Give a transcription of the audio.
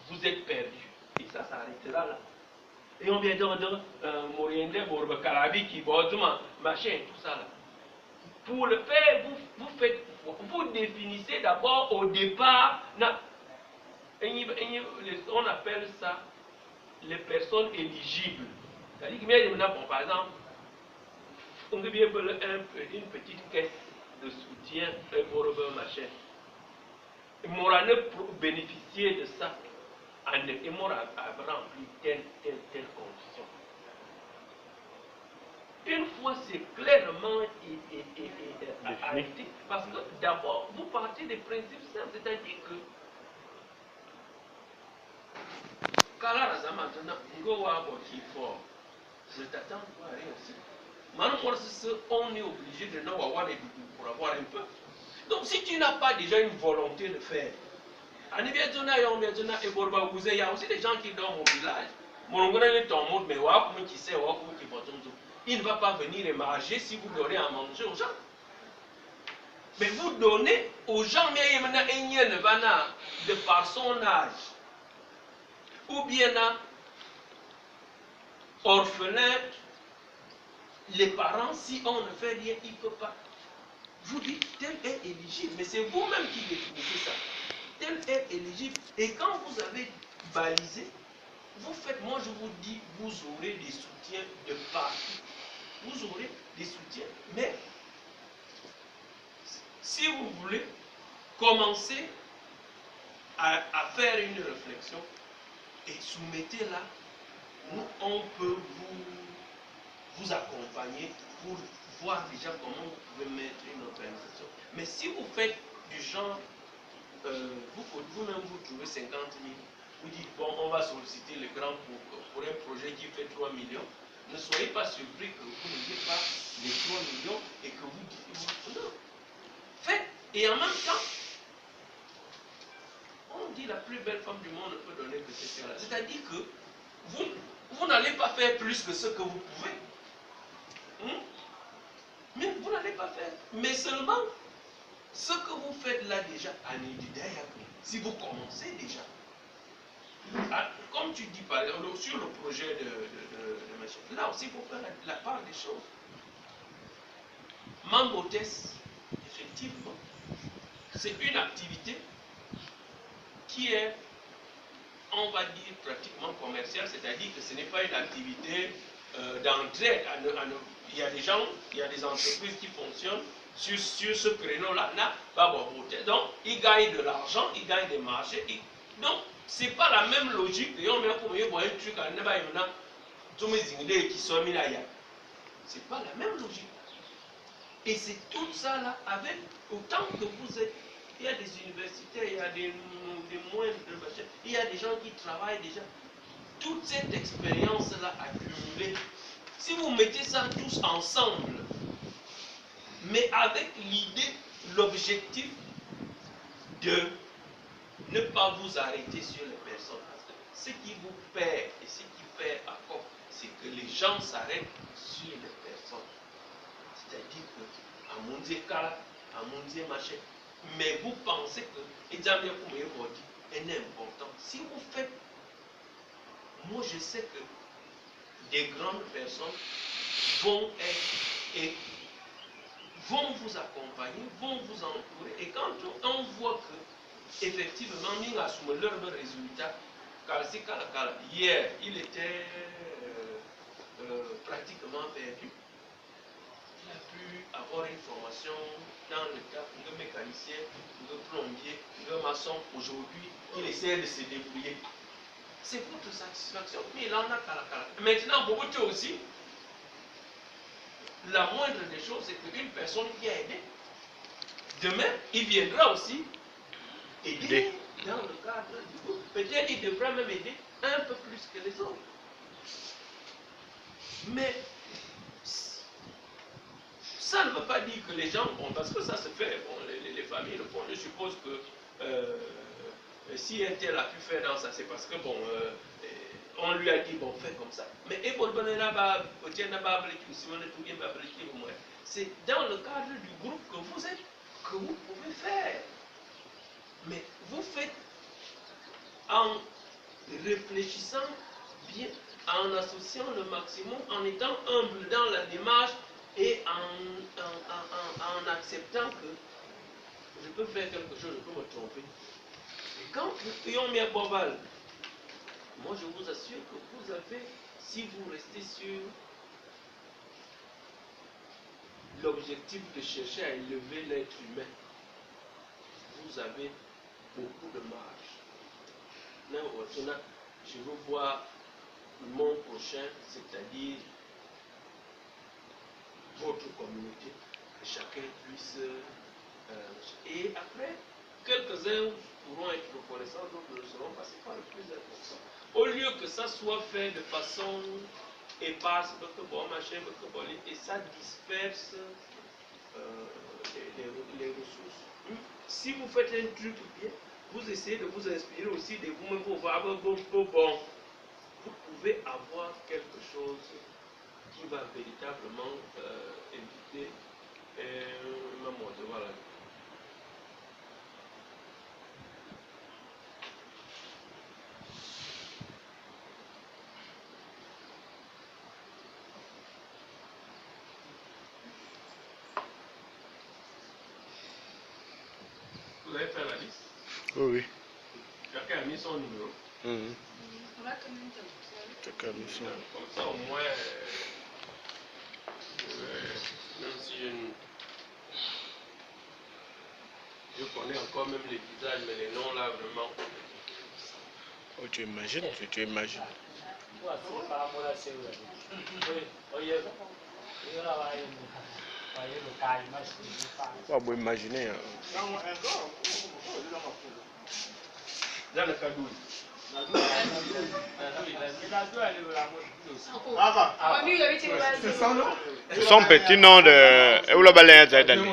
vous êtes perdu. Et ça s'arrêtera là. Et on vient dire, Moriende, Borbekalabi, qui machin, tout ça là. Pour le faire, vous définissez d'abord au départ, on appelle ça les personnes éligibles. C'est-à-dire que, par exemple, on peut bien une petite caisse de soutien pour le machin. Et m'aura bénéficier de ça. Et m'aura rempli telle condition. Une fois c'est clairement arrêté, parce que d'abord, vous partez des principes simples, c'est-à-dire que je t'attends pour rien aussi. Maintenant, on est obligé de nous avoir des bouts pour avoir un peu. Donc, si tu n'as pas déjà une volonté de faire, il y a aussi des gens qui dorment au village. Il ne va pas venir émarger si vous donnez à manger aux gens. Mais vous donnez aux gens, de par son âge, ou bien orphelin, les parents, si on ne fait rien, ils ne peuvent pas. Vous dites, tel est éligible, mais c'est vous-même qui définissez ça. Tel est éligible. Et quand vous avez balisé, vous faites, moi je vous dis, vous aurez des soutiens de partout. Vous aurez des soutiens, mais si vous voulez commencer à faire une réflexion et soumettez-la, nous, on peut vous accompagner pour voir déjà comment vous pouvez mettre une organisation. Mais si vous faites du genre, vous-même vous trouvez 50 000, vous dites, bon, on va solliciter le grand pour un projet qui fait 3 millions, ne soyez pas surpris que vous n'ayez pas les 3 millions et que vous dites, non. Faites, et en même temps, on dit la plus belle femme du monde ne peut donner que ce qu'elle a. C'est-à-dire que vous n'allez pas faire plus que ce que vous pouvez. Mais vous n'allez pas faire. Mais seulement, ce que vous faites là déjà, si vous commencez déjà, comme tu dis par exemple, sur le projet de machin, là aussi il faut faire la part des choses. Mambotes, effectivement, c'est une activité qui est, on va dire, pratiquement commerciale, c'est-à-dire que ce n'est pas une activité d'entraide. Il y a des gens, il y a des entreprises qui fonctionnent sur ce créneau-là. Donc, ils gagnent de l'argent, ils gagnent des marchés. Donc, ce n'est pas la même logique. Ce n'est pas la même logique. Et c'est tout ça là, avec autant que vous êtes, il y a des universités, il y a des moyens de machin, il y a des gens qui travaillent déjà. Toute cette expérience-là accumulée, si vous mettez ça tous ensemble, mais avec l'idée, l'objectif de ne pas vous arrêter sur les personnes. Parce que ce qui vous perd et ce qui perd encore, c'est que les gens s'arrêtent sur les personnes. C'est-à-dire que, à mon Dieu, à mon Dieu, machin, mais vous pensez que, et bien, vous m'avez dit, c'est important. Si vous faites, moi je sais que des grandes personnes vont être et vont vous accompagner, vont vous entourer. Et quand on voit que, effectivement, nous avons leur résultat, hier, il était pratiquement perdu. Il a pu avoir une formation dans le cas de mécanicien, de plombier, de maçon. Aujourd'hui, il essaie de se débrouiller. C'est votre satisfaction, mais il en a Kalakala. Maintenant, beaucoup de choses aussi. La moindre des choses, c'est qu'une personne qui a aidé, demain, il viendra aussi aider dans le cadre du groupe. Peut-être qu'il devra même aider un peu plus que les autres. Mais ça ne veut pas dire que les gens vont, parce que ça se fait, bon, les familles le font. Je suppose que si un tel a pu faire dans ça, c'est parce que bon, on lui a dit bon, fais comme ça. Mais c'est dans le cadre du groupe que vous êtes, que vous pouvez faire. Mais vous faites en réfléchissant bien, en associant le maximum, en étant humble dans la démarche et en acceptant que je peux faire quelque chose, je peux me tromper. Et quand nous payons mes bobales, moi je vous assure que vous avez, si vous restez sur l'objectif de chercher à élever l'être humain, vous avez beaucoup de marge. Je veux voir mon prochain, c'est-à-dire votre communauté, que chacun puisse... et après, quelques-uns pourront être reconnaissants, d'autres ne seront pas, c'est pas le plus important. Au lieu que ça soit fait de façon éparse, et ça disperse les ressources. Si vous faites un truc bien, vous essayez de vous inspirer aussi de vous-même pour voir bon. Vous pouvez avoir quelque chose qui va véritablement éviter ma mort. Voilà. Vous avez fait la liste? Oui. Chacun a mis son numéro. Chacun a mis son. Comme ça, au moins, même si je connais encore même les visages, mais les noms là, vraiment. Oh, tu imagines? Vous imaginez. Dans le cadeau. Son petit nom de Eulabalé Zadali.